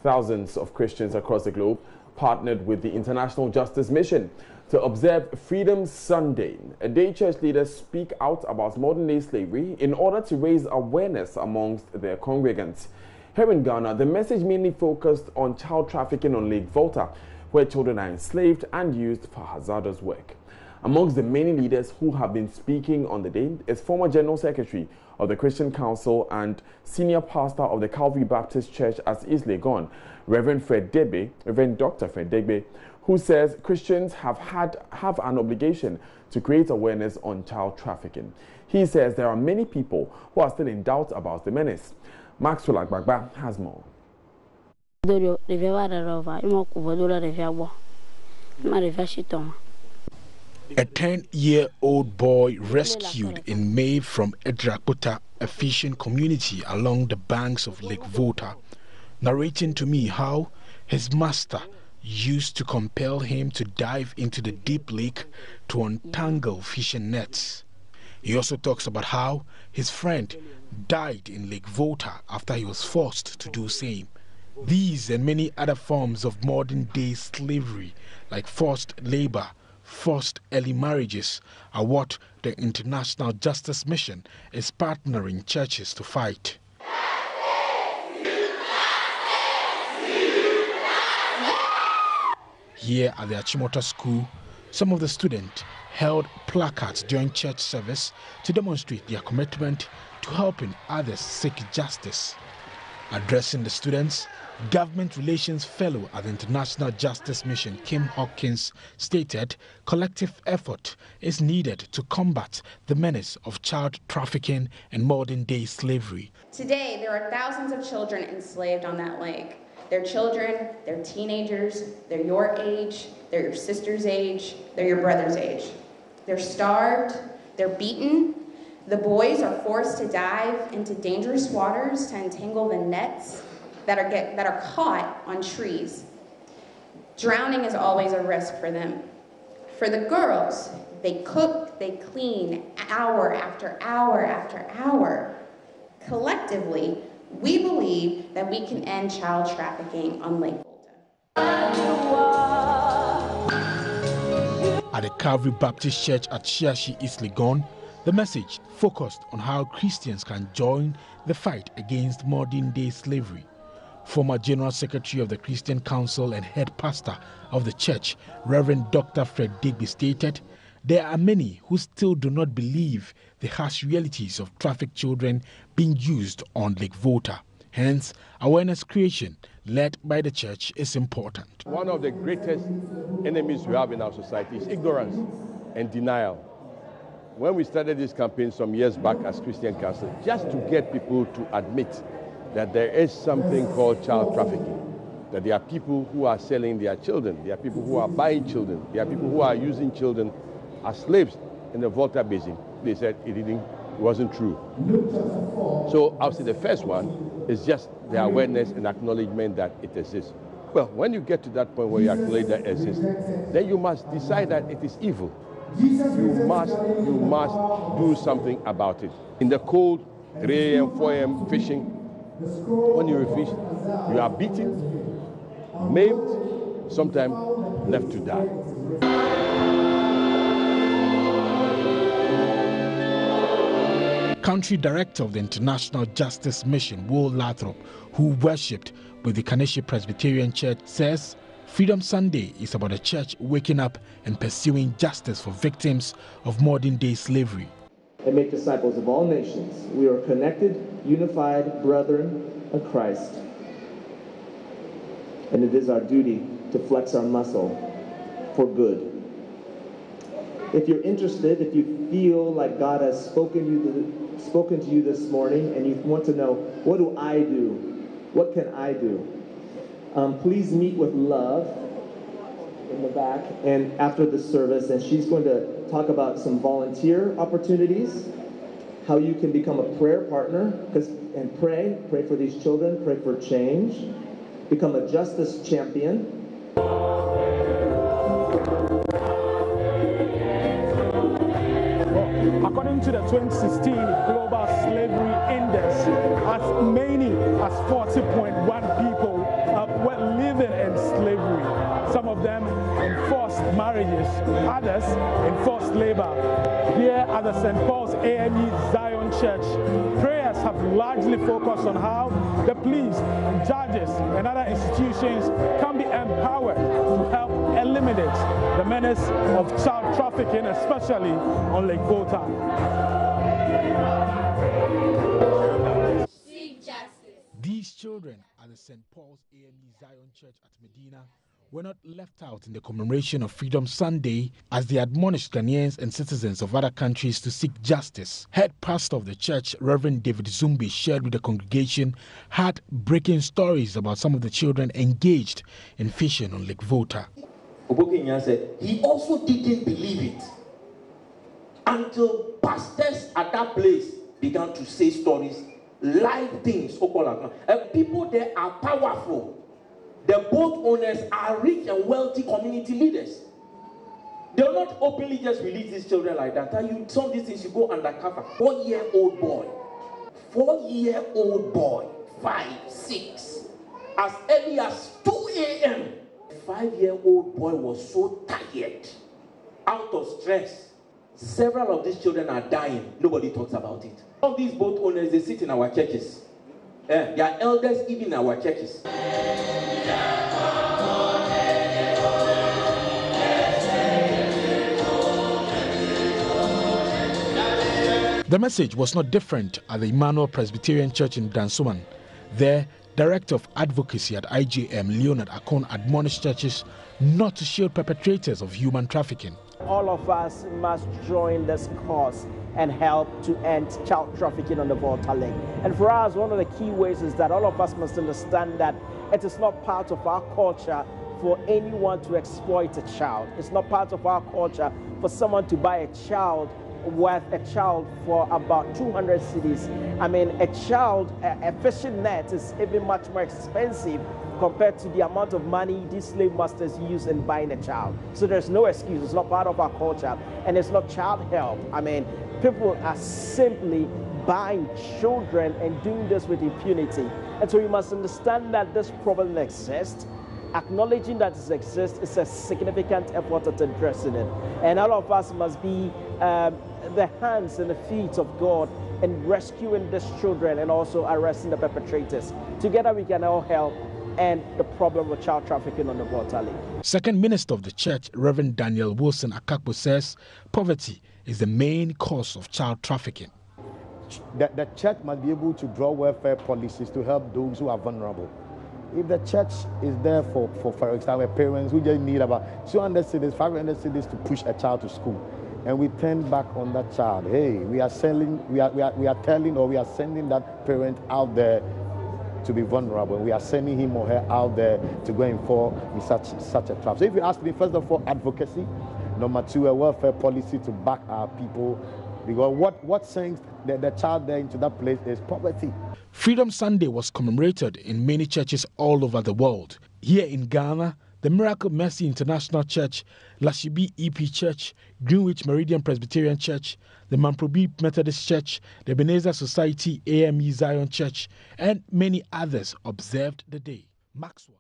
thousands of Christians across the globe partnered with the International Justice Mission to observe Fredom Sunday, a day church leaders speak out about modern-day slavery in order to raise awareness amongst their congregants. Here in Ghana, the message mainly focused on child trafficking on Lake Volta, where children are enslaved and used for hazardous work. Amongst the many leaders who have been speaking on the day is former General Secretary of the Christian Council and Senior Pastor of the Calvary Baptist Church at East Legon, Reverend Dr. Fred Degbe, who says Christians have an obligation to create awareness on child trafficking. He says there are many people who are still in doubt about the menace. Maxwell Agbagba has more. A 10-year-old boy rescued in May from Edrakota, a fishing community along the banks of Lake Volta, narrating to me how his master used to compel him to dive into the deep lake to untangle fishing nets. He also talks about how his friend died in Lake Volta after he was forced to do the same. These and many other forms of modern-day slavery, like forced labor, forced early marriages, are what the International Justice Mission is partnering churches to fight. Here at the Achimota School, some of the students held placards during church service to demonstrate their commitment to helping others seek justice. Addressing the students, Government Relations Fellow at the International Justice Mission, Kim Hawkins, stated collective effort is needed to combat the menace of child trafficking and modern-day slavery. Today, there are thousands of children enslaved on that lake. They're children, they're teenagers, they're your age, they're your sister's age, they're your brother's age. They're starved, they're beaten. The boys are forced to dive into dangerous waters to untangle the nets that are caught on trees. Drowning is always a risk for them. For the girls, they cook, they clean, hour after hour after hour. Collectively, we believe that we can end child trafficking on Lake Volta. At the Calvary Baptist Church at Shiashi, East Legon, the message focused on how Christians can join the fight against modern-day slavery. Former General Secretary of the Christian Council and head pastor of the church, Reverend Dr. Fred Degbe, stated, there are many who still do not believe the harsh realities of trafficked children being used on Lake Volta. Hence, awareness creation led by the church is important. One of the greatest enemies we have in our society is ignorance and denial. When we started this campaign some years back as Christian Council, just to get people to admit that there is something called child trafficking, that there are people who are selling their children, there are people who are buying children, there are people who are using children as slaves in the Volta Basin. They said it wasn't true. So obviously the first one is just the awareness and acknowledgement that it exists. Well, when you get to that point where you acknowledge that it exists, then you must decide that it is evil. You must do something about it. In the cold, 3 a.m., 4 a.m. fishing, when you fish, you are beaten, maimed, sometimes left to die. Country Director of the International Justice Mission, Will Lathrop, who worshipped with the Kaneshi Presbyterian Church, says Fredom Sunday is about the church waking up and pursuing justice for victims of modern-day slavery. And make disciples of all nations. We are connected, unified brethren of Christ. And it is our duty to flex our muscle for good. If you're interested, if you feel like God has spoken to you this morning and you want to know, what do I do? What can I do? Please meet with Love in the back and after the service, and she's going to talk about some volunteer opportunities, how you can become a prayer partner, and pray for these children, pray for change, become a justice champion. According to the 2016 Global Slavery Index, as many as 40.1 people living in slavery. Some of them in forced marriages, others in forced labor. Here at the St. Paul's AME Zion Church, prayers have largely focused on how the police, judges, and other institutions can be empowered to help eliminate the menace of child trafficking, especially on Lake Volta. These children at the St. Paul's AME Zion Church at Medina were not left out in the commemoration of Fredom Sunday as they admonished Ghanaians and citizens of other countries to seek justice. Head pastor of the church, Reverend David Zumbi, shared with the congregation heartbreaking stories about some of the children engaged in fishing on Lake Volta. Obokinya said he also didn't believe it until pastors at that place began to say stories, live things. People there are powerful. The boat owners are rich and wealthy community leaders. They'll not openly just release these children like that. Tell you some of these things, you go undercover. 4-year-old boy, 4-year-old boy, 5, 6, as early as 2 a.m. 5-year-old boy was so tired, out of stress. Several of these children are dying. Nobody talks about it. Some of these boat owners, they sit in our churches. They are elders even in our churches. The message was not different at the Emmanuel Presbyterian Church in Dansoman. There, Director of Advocacy at IJM, Leonard Akon, admonished churches not to shield perpetrators of human trafficking. All of us must join this cause and help to end child trafficking on the Volta Lake. And for us, one of the key ways is that all of us must understand that it is not part of our culture for anyone to exploit a child. It's not part of our culture for someone to buy a child for about 200 cedis. I mean, a fishing net is even much more expensive compared to the amount of money these slave masters use in buying a child. So there's no excuse. It's not part of our culture, and it's not child help. I mean, people are simply buying children and doing this with impunity. And so we must understand that this problem exists. Acknowledging that it exists is a significant effort at addressing it. And all of us must be the hands and the feet of God in rescuing these children and also arresting the perpetrators. Together we can all help end the problem with child trafficking on the Volta Lake. Second Minister of the Church, Reverend Daniel Wilson Akakpo, says poverty is the main cause of child trafficking. The church must be able to draw welfare policies to help those who are vulnerable. If the church is there for example, parents who just need about 200 cedis, 500 cedis to push a child to school, and we turn back on that child, hey, we are sending that parent out there to be vulnerable. We are sending him or her out there to go and fall in such a trap. So if you ask me, first of all, advocacy. Number 2, a welfare policy to back our people. Because what sends the child there into that place is poverty. Fredom Sunday was commemorated in many churches all over the world. Here in Ghana, the Miracle Mercy International Church, Lashibi EP Church, Greenwich Meridian Presbyterian Church, the Mamprobi Methodist Church, the Ebenezer Society AME Zion Church, and many others observed the day. Maxwell.